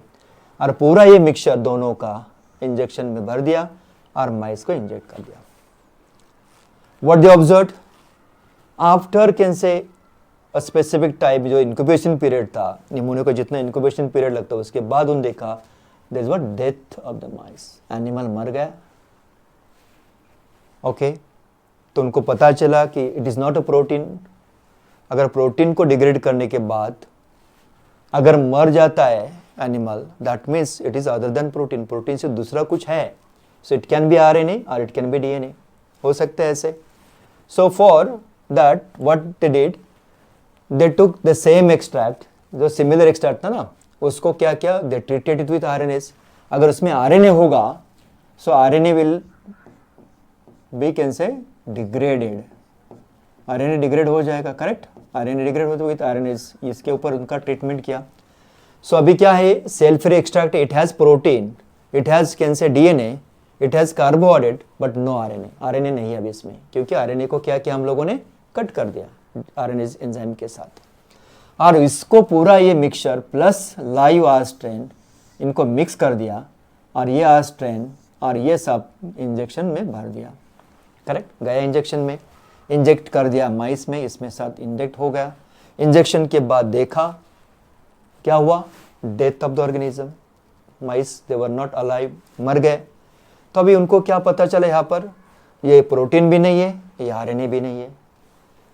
और पूरा ये मिक्सचर दोनों का इंजेक्शन में भर दिया और माइस को इंजेक्ट कर दिया। What they observe, after can say a specific type, जो इंक्यूबेशन पीरियड था, निमोनिया को जितना इंक्यूबेशन पीरियड लगता है उसके बाद उन्होंने देखा there is what death of the mice, animal मर गया। ओके, तो उनको पता चला कि it is not a protein, अगर प्रोटीन को डिग्रेड करने के बाद अगर मर जाता है animal, that means it is other than protein, protein से दूसरा कुछ है, so it can be RNA और इट कैन बी डीएनए, हो सकता है ऐसे। So for that what they did, they took the same extract, जो सिमिलर एक्सट्रैक्ट था ना, उसको क्या किया, they treated it with RNase. अगर उसमें आरएनए होगा so RNA will be can say degraded, RNA degrade हो जाएगा, करेक्ट, आरएनए डिग्रेड होता विथ आरएनएस, इसके ऊपर उनका ट्रीटमेंट किया। सो अभी क्या है, cell free extract, it has protein, it has can say DNA, it has carbohydrate but no RNA, RNA नहीं है अभी इसमें, क्योंकि आरएनए को क्या किया हम लोगों ने, कट कर दिया आरएनए एंजाइम के साथ। और इसको पूरा ये mixture plus live R strain इनको मिक्स कर दिया, और ये आर स्ट्रेन और ये सब इंजेक्शन में भर दिया, करेक्ट, गया इंजेक्शन में, इंजेक्ट कर दिया माइस में, इसमें साथ इंजेक्ट हो गया। इंजेक्शन के बाद देखा क्या हुआ, death of the organism, mice they were not alive, मर गए। तो अभी उनको क्या पता चला, यहाँ पर ये प्रोटीन भी नहीं है, ये आरएनए भी नहीं है।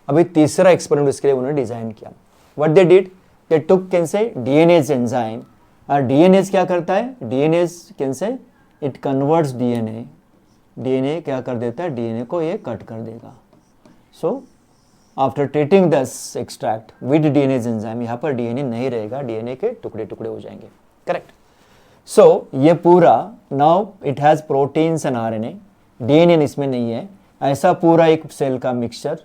अभी तीसरा एक्सपेरिमेंट इसके लिए उन्होंने डिजाइन किया। What they did, they took can say DNAs enzyme, और डीएनएज क्या करता है, DNAs can say it converts DNA, DNA क्या कर देता है, डीएनए को ये कट कर देगा। So after treating this extract with DNAs enzyme, यहाँ पर डीएनए नहीं रहेगा, डीएनए के टुकड़े टुकड़े हो जाएंगे, करेक्ट। सो ये पूरा now it has proteins and RNA, DNA इसमें नहीं है, ऐसा पूरा एक सेल का मिक्सचर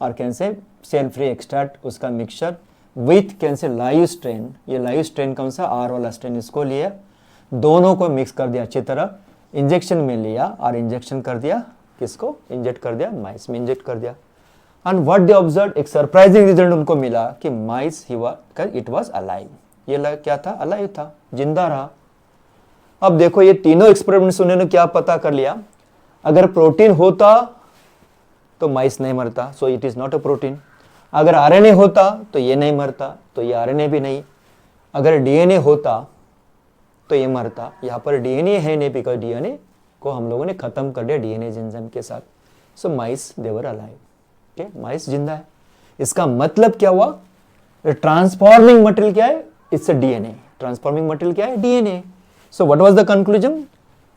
और कैन से सेल फ्री एक्सट्रैक्ट उसका मिक्सचर विथ कैन से लाइव स्ट्रेन, ये लाइव स्ट्रेन कौन सा, आर वाला स्ट्रेन, इसको लिया, दोनों को मिक्स कर दिया अच्छी तरह, इंजेक्शन में लिया और इंजेक्शन कर दिया किसको, इंजेक्ट कर दिया माइस में, इंजेक्ट कर दिया। एंड व्हाट दे ऑब्जर्व, एक सरप्राइजिंग रिजल्ट उनको मिला कि माइस इट वाज अलाइव, ये क्या था, अलाइव था, जिंदा रहा। अब देखो ये तीनों एक्सपेरिमेंट्स उन्होंने क्या पता कर लिया, अगर प्रोटीन होता तो माइस नहीं मरता, सो it is not a protein, अगर आरएनए होता तो ये नहीं मरता, तो ये आरएनए भी नहीं, अगर डीएनए होता तो ये मरता, यहाँ पर डीएनए है नहीं, बिकॉज डीएनए को हम लोगों ने खत्म कर दिया डीएनए एंजाइम के साथ, सो माइस दे वर अलाइव, ओके, माइस जिंदा है। इसका मतलब क्या हुआ, ट्रांसफॉर्मिंग मटेरियल क्या है, it's a DNA, transforming material क्या है, DNA. So what was the conclusion,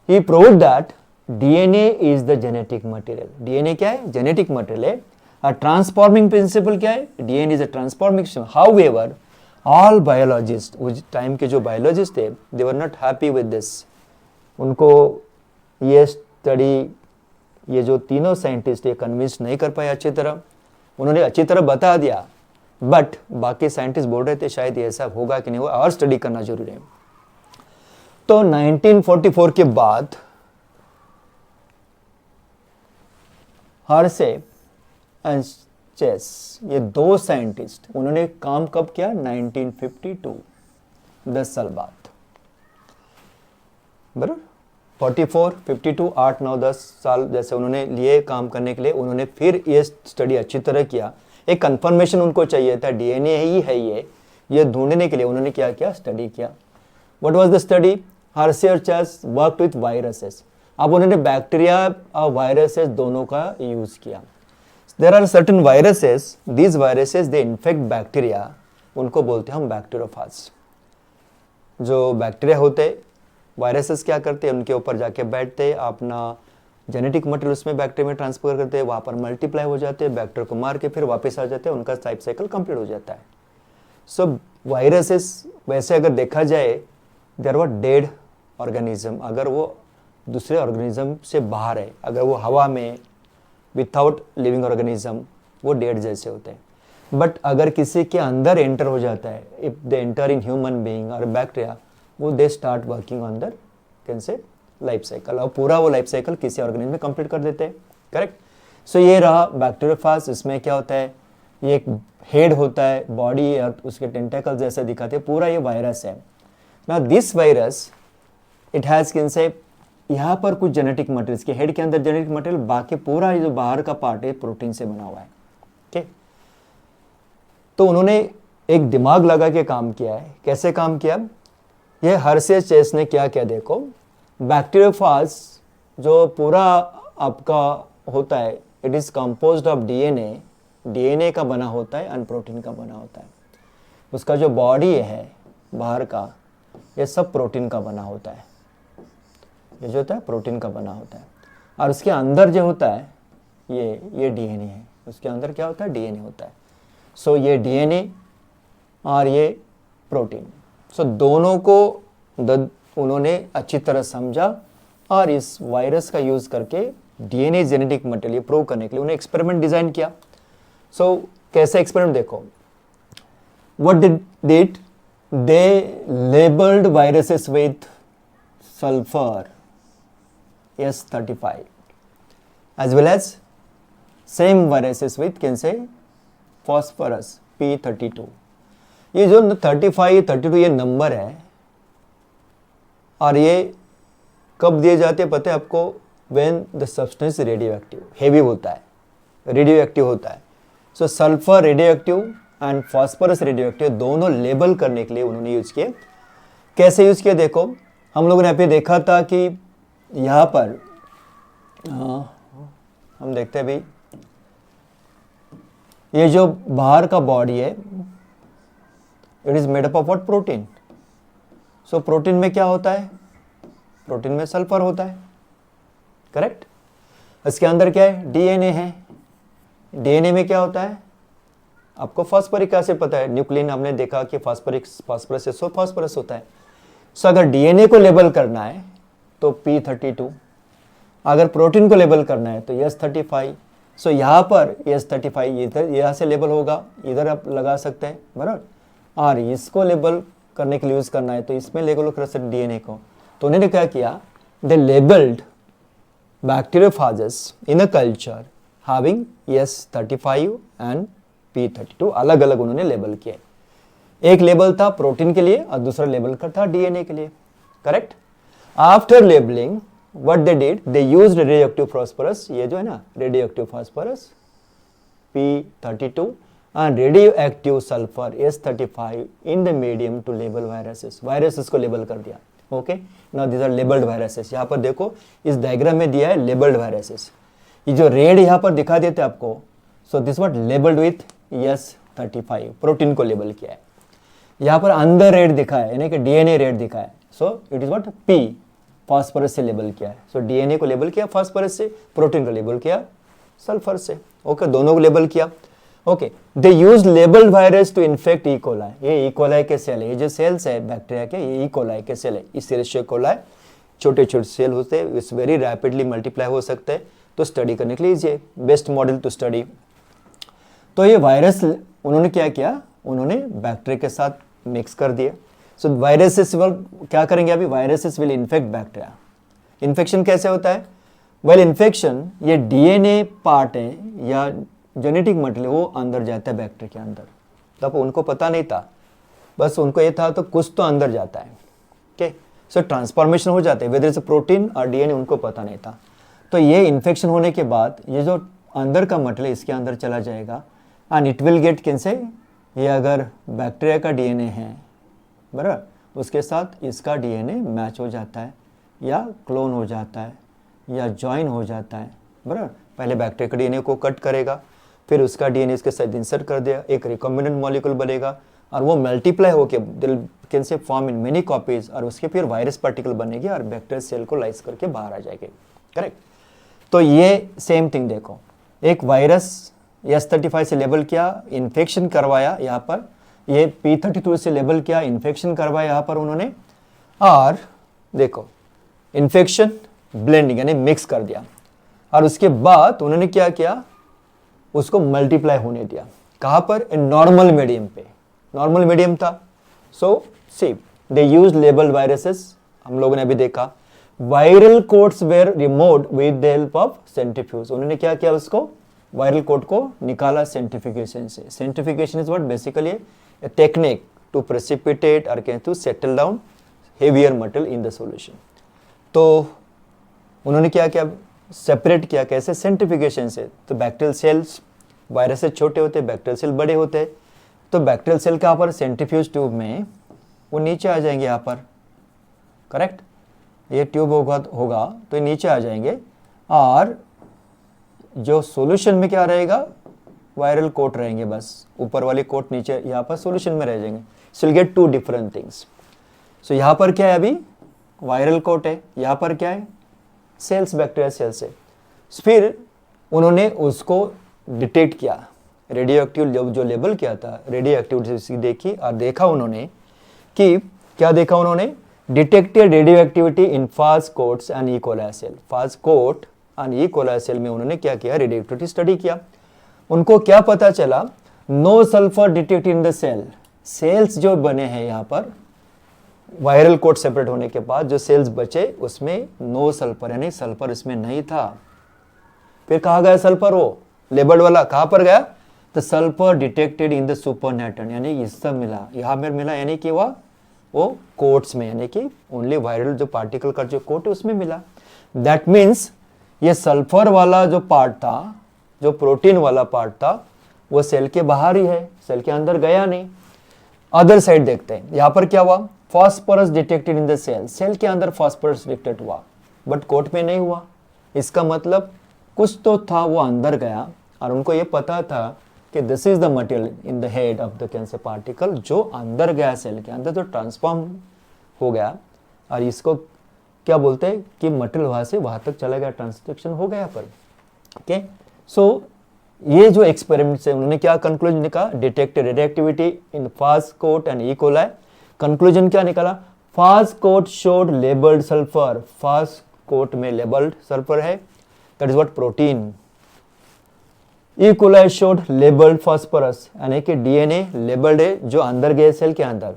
he proved that DNA is the genetic material, DNA क्या है, जेनेटिक मटेरियल है, और ट्रांसफॉर्मिंग प्रिंसिपल क्या है, DNA is a transformation. However all biologist, उस time के जो बायोलॉजिस्ट थे, they were not happy with this, उनको ये स्टडी, ये जो तीनों साइंटिस्ट ये कन्विंस नहीं कर पाए अच्छी तरह, उन्होंने अच्छी तरह बता दिया, बट बाकी साइंटिस्ट बोल रहे थे शायद ऐसा होगा कि नहीं होगा और स्टडी करना जरूरी है। तो 1944 के बाद हर्शे एंड चेस, ये दो साइंटिस्ट, उन्होंने काम कब किया, 1952, 10 साल बाद, बराबर, 44, 52, 8, 9, 10 साल जैसे उन्होंने लिए काम करने के लिए, उन्होंने फिर ये स्टडी अच्छी तरह किया, एक कंफर्मेशन उनको चाहिए था डीएनए ही है ये ढूंढने के लिए उन्होंने क्या किया, स्टडी किया। What was the study, Hershey और चेस वर्कड विथ वायरसेस, अब उन्होंने बैक्टीरिया और वायरसेस दोनों का यूज किया। There are certain viruses, these viruses they infect bacteria, उनको बोलते हैं हम बैक्टीरियोफाज। जो बैक्टीरिया होते, वायरसेस क्या करते हैं, उनके ऊपर जाके बैठते, अपना जेनेटिक मटेरियल उसमें बैक्टीरिया में ट्रांसफर करते हैं, वहाँ पर मल्टीप्लाई हो जाते हैं, बैक्टीरिया को मार के फिर वापस आ जाते हैं, उनका लाइफ साइकिल कंप्लीट हो जाता है। सो वायरसेस वैसे अगर देखा जाए, देयर वर डेड ऑर्गेनिज्म, अगर वो दूसरे ऑर्गेनिज्म से बाहर है, अगर वो हवा में विदाउट लिविंग ऑर्गेनिज्म, वो डेड जैसे होते हैं। बट अगर किसी के अंदर एंटर हो जाता है, if they enter in human being और बैक्टीरिया, वो they start working on their can say life cycle, और पूरा वो लाइफ साइकिल किसी ऑर्गेनिज्म में कंप्लीट कर देते हैं, करेक्ट। सो ये रहा बैक्टीरियोफाज, इसमें क्या होता है, ये एक हेड होता है, बॉडी और उसके टेंटेकल जैसे दिखाते हैं, पूरा ये वायरस है। Now this virus it has can से, यहाँ पर कुछ जेनेटिक मटेरियल, इसके हेड के अंदर जेनेटिक मटेरियल, बाकी पूरा ये जो बाहर का पार्ट है प्रोटीन से बना हुआ है, ठीक। तो उन्होंने एक दिमाग लगा के काम किया है, कैसे काम किया, ये हर्शे चेस ने क्या किया, देखो बैक्टीरियोफाज जो पूरा आपका होता है, it is composed of DNA, DNA का बना होता है एंड प्रोटीन का बना होता है। उसका जो बॉडी है बाहर का, ये सब प्रोटीन का बना होता है, ये जो होता है प्रोटीन का बना होता है, और उसके अंदर जो होता है ये डीएनए है, उसके अंदर क्या होता है, डीएनए होता है। सो ये डीएनए और ये प्रोटीन, सो दोनों को उन्होंने अच्छी तरह समझा और इस वायरस का यूज करके डीएनए जेनेटिक मटेरियल प्रूव करने के लिए उन्हें एक्सपेरिमेंट डिजाइन किया। सो कैसे एक्सपेरिमेंट देखो, what did they labelled viruses with sulphur S35 as well as same viruses with can say phosphorus P32। ये जो 35, 32 ये नंबर है, और ये कब दिए जाते हैं पता है आपको, when the substance radioactive, heavy होता है, रेडियो एक्टिव होता है। So sulphur radioactive and phosphorus radioactive दोनों लेबल करने के लिए उन्होंने यूज किए। कैसे यूज किया देखो, हम लोगों ने यहाँ पे देखा था कि यहाँ पर हम देखते हैं भाई, ये जो बाहर का बॉडी है, it is made up of what, protein. So protein में क्या होता है, प्रोटीन में सल्फर होता है, करेक्ट। इसके अंदर क्या है, डीएनए है, डीएनए में क्या होता है, आपको फास्फोरिक एसिड पता है, न्यूक्लियन हमने देखा कि फास्फोरस से फॉस्फोरस होता है। सो अगर डीएनए को लेबल करना है तो P32, अगर प्रोटीन को लेबल करना है तो S35। सो यहाँ पर S35 इधर यहाँ से लेबल होगा, इधर आप लगा सकते हैं बराबर, और इसको लेबल करने के लिए यूज़ करना है तो इसमें लेबल कर सकते डीएनए को। तो उन्होंने क्या किया, they labelled bacteriophages in a culture having S35 and P32, अलग अलग उन्होंने लेबल किए। एक लेबल था प्रोटीन के लिए और दूसरा लेबल का था डीएनए के लिए, correct. After labelling what they did, they used radioactive phosphorus, ये जो है ना radioactive phosphorus P32 and radioactive sulfur S35 in the medium to label viruses, viruses को लेबल कर दिया। Okay, now these are labelled viruses. यहाँ पर देखो इस डायग्राम में दिया है लेबल्ड वायरसेस, ये जो रेड यहाँ पर दिखा देते आपको, so this what labelled with S35, protein को लेबल किया है। यहाँ पर अंदर रेड दिखा है यानी कि डीएनए रेड दिखा है, so it is what P, phosphorus से लेबल किया है। सो डीएनए को लेबल किया फास्फोरस से, प्रोटीन को लेबल किया सल्फर से। ओके, दोनों को लेबल किया। Okay, they use labelled virus to infect E coli, ये ई कोलाई के सेल है, ये जो सेल्स है बैक्टीरिया के, ये ई कोलाई के सेल है। इस एरिस्टिया कोलाई छोटे छोटे सेल होते हैं, इट्स वेरी रैपिडली मल्टीप्लाई हो सकते हैं, तो स्टडी करने के लिए ये बेस्ट मॉडल टू स्टडी। तो ये वायरस उन्होंने क्या किया, उन्होंने बैक्टीरिया के साथ मिक्स कर दिए। सो वायरसेस क्या करेंगे अभी, viruses will infect bacteria. Infection कैसे होता है, वेल इन्फेक्शन ये डीएनए पार्ट है या जेनेटिक मटेरियल वो अंदर जाता है बैक्टीरिया के अंदर, तब उनको पता नहीं था, बस उनको ये था तो कुछ तो अंदर जाता है। ओके, सो ट्रांसफॉर्मेशन हो जाते हैं, वेदर इज प्रोटीन और डीएनए उनको पता नहीं था। तो ये इन्फेक्शन होने के बाद ये जो अंदर का मटेरियल इसके अंदर चला जाएगा एंड इट विल गेट कैसे, ये अगर बैक्टीरिया का डीएनए है बराबर, उसके साथ इसका डीएनए मैच हो जाता है या क्लोन हो जाता है या ज्वाइन हो जाता है बराबर। पहले बैक्टीरिया का डीएनए को कट करेगा, फिर उसका डीएनए इसके साथ इंसर्ट कर दिया, एक रिकॉम्बिनेंट मॉलिक्यूल बनेगा और वो मल्टीप्लाई होकर can say form in many copies, और उसके फिर वायरस पार्टिकल बनेगी और बैक्टीरिया सेल को लाइस करके बाहर आ जाएगी, करेक्ट। तो ये सेम थिंग देखो, एक वायरस S35 से लेबल किया, इन्फेक्शन करवाया यहाँ पर, ये P32 से लेबल किया, इन्फेक्शन करवाया यहाँ पर उन्होंने, और देखो इन्फेक्शन ब्लेंडिंग यानी मिक्स कर दिया, और उसके बाद उन्होंने क्या किया, उसको मल्टीप्लाई होने दिया। कहाँ पर, नॉर्मल मीडियम पे, नॉर्मल मीडियम था। So see they use label viruses, हम लोगों ने अभी देखा। Viral coats were removed with the help of centrifuge, उन्होंने क्या किया, उसको वायरल कोट को निकाला सेंट्रीफिकेशन से। Centrification is what basically a technique to precipitate or can to settle down heavier metal in the solution। तो उन्होंने क्या किया, सेपरेट किया, कैसे, सेंट्रीफिकेशन से। तो बैक्टीरियल सेल्स वायरस से छोटे होते हैं, बैक्टीरियल सेल बड़े होते हैं, तो बैक्टीरियल सेल कहाँ पर, सेंट्रीफ्यूज ट्यूब में वो नीचे आ जाएंगे यहाँ पर, करेक्ट। ये ट्यूब होगा तो ये नीचे आ जाएंगे, और जो सॉल्यूशन में क्या रहेगा, वायरल कोट रहेंगे, बस ऊपर वाली कोट नीचे यहाँ पर सॉल्यूशन में रह जाएंगे। So will get two different things. So यहाँ पर क्या है, अभी वायरल कोट है, यहाँ पर क्या है, सेल्स, बैक्टीरिया सेल्स है। फिर उन्होंने उसको डिटेक्ट किया, रेडियो एक्टिव जो लेबल किया था, रेडियो एक्टिविटी देखी और देखा उन्होंने कि क्या देखा उन्होंने, detected radioactivity in fast coats and E coli cell. Fast coat and E coli cell में उन्होंने क्या किया, रेडियो एक्टिविटी स्टडी किया। उनको क्या पता चला, no sulphur detect in the cell. Cells जो बने हैं यहाँ पर वायरल कोट सेपरेट होने के बाद जो सेल्स बचे उसमें नो सल्फर, यानी सल्फर इसमें नहीं था। फिर कहा गया सल्फर, वो लेबल्ड वाला कहाँ पर गया, तो सल्फर डिटेक्टेड इन द सुपरनेटन, यानी इससे मिला, यहाँ पर मिला, यानी कि वो कोट्स में, यानी कि ओनली वायरल जो पार्टिकल का जो कोट है उसमें मिला। दैट मीन्स ये सल्फर वाला जो पार्ट था, जो प्रोटीन वाला पार्ट था, वो सेल के बाहर ही है, सेल के अंदर गया नहीं। अदर साइड देखते हैं, यहाँ पर क्या हुआ, phosphorus detected in the cell, cell के अंदर फास्फोरस डिटेक्ट हुआ बट कोट में नहीं हुआ। इसका मतलब कुछ तो था, वो अंदर गया और उनको ये पता था कि this is the material in the head of the cancer particle, जो अंदर गया सेल के अंदर, जो ट्रांसफॉर्म हो गया, और इसको क्या बोलते हैं कि मटेरियल वहां से वहां तक चला गया, ट्रांसक्रिप्शन हो गया पर। ओके, सो ये जो एक्सपेरिमेंट से उन्होंने क्या कंक्लूजन निकाला, detected radioactivity in fast coat and E coli. Conclusion क्या निकाला, fast coat showed labelled sulphur, fast coat में लेबल्ड सल्फर है, that is what protein. E coli showed labelled phosphorus, यानी कि डीएनए लेबल्ड है जो अंदर गए सेल के अंदर।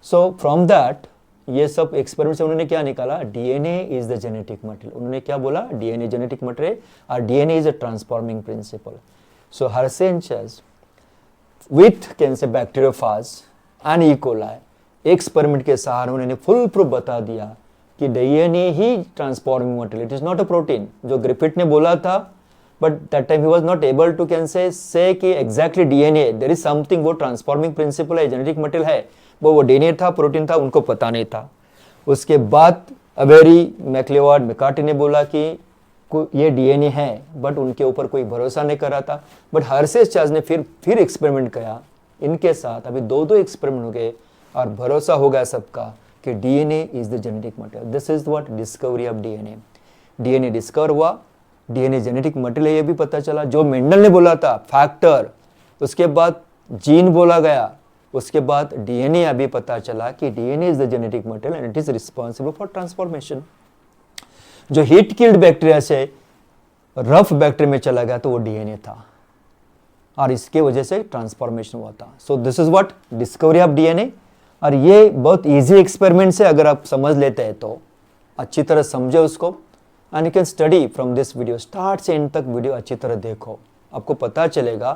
सो फ्रॉम दैट ये सब एक्सपेरिमेंट से उन्होंने क्या निकाला, DNA is the genetic material. उन्होंने क्या बोला, डीएनए जेनेटिक मटेरियल और DNA is a transforming principle. So Hershey and Chase with can say bacteriophage and E coli experiment के सहारे उन्होंने फुल प्रूफ बता दिया कि डीएनए ही transforming material, it is not a protein. जो ग्रिफिथ ने बोला था, but that time he was not able to can say कि exactly DNA there is something, वो ट्रांसफॉर्मिंग प्रिंसिपल है, जेनेटिक मटेरियल है, वो डीएनए था, प्रोटीन था, उनको पता नहीं था। उसके बाद अवेरी, मैक्लेवार्ड, मैकार्टी ने बोला कि ये डीएनए है, बट उनके ऊपर कोई भरोसा नहीं कर रहा था। बट हर्शे चार्ल्स ने फिर एक्सपेरिमेंट किया इनके साथ, अभी दो एक्सपेरिमेंट हो गए और भरोसा हो गया सबका कि DNA is the genetic material. This is what discovery of DNA. DNA discover हुआ, डीएनए जेनेटिक मटेरियल है ये भी पता चला। जो मेंडल ने बोला था फैक्टर, उसके बाद जीन बोला गया, उसके बाद डीएनए अभी पता चला कि DNA is the genetic material and it is responsible for transformation. जो हीट किल्ड बैक्टीरिया से रफ बैक्टीरिया में चला गया तो वो डीएनए था और इसके वजह से ट्रांसफॉर्मेशन हुआ था। So this is what discovery of DNA. और ये बहुत इजी एक्सपेरिमेंट से अगर आप समझ लेते हैं तो अच्छी तरह समझे उसको, and you can study from this video, start से एंड तक वीडियो अच्छी तरह देखो, आपको पता चलेगा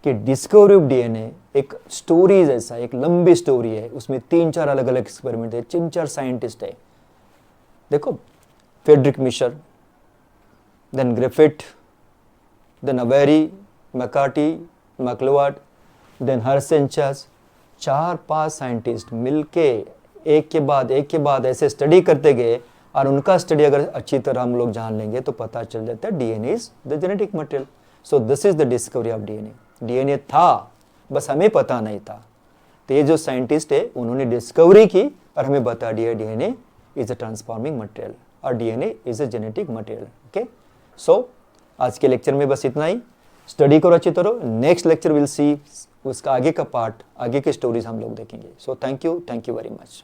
कि डिस्कवरी ऑफ डीएनए एक स्टोरी जैसा, एक लंबी स्टोरी है, उसमें 3-4 अलग अलग एक्सपेरिमेंट है, 3-4 साइंटिस्ट है। देखो, Friedrich Miescher, then Griffith, then Avery, McCarty, MacLeod, then Hershey and Charles, 4-5 scientist मिलके एक के बाद ऐसे स्टडी करते गए, और उनका स्टडी अगर अच्छी तरह हम लोग जान लेंगे तो पता चल जाता है DNA is the genetic material. So this is the discovery of DNA. DNA था, बस हमें पता नहीं था। तो ये जो साइंटिस्ट है उन्होंने डिस्कवरी की और हमें बता दिया DNA is a transforming material और DNA is a genetic material. Okay, so आज के लेक्चर में बस इतना ही। स्टडी करो अच्छी तरह, नेक्स्ट लेक्चर विल सी उसका आगे का पार्ट, आगे की स्टोरीज हम लोग देखेंगे। So thank you very much.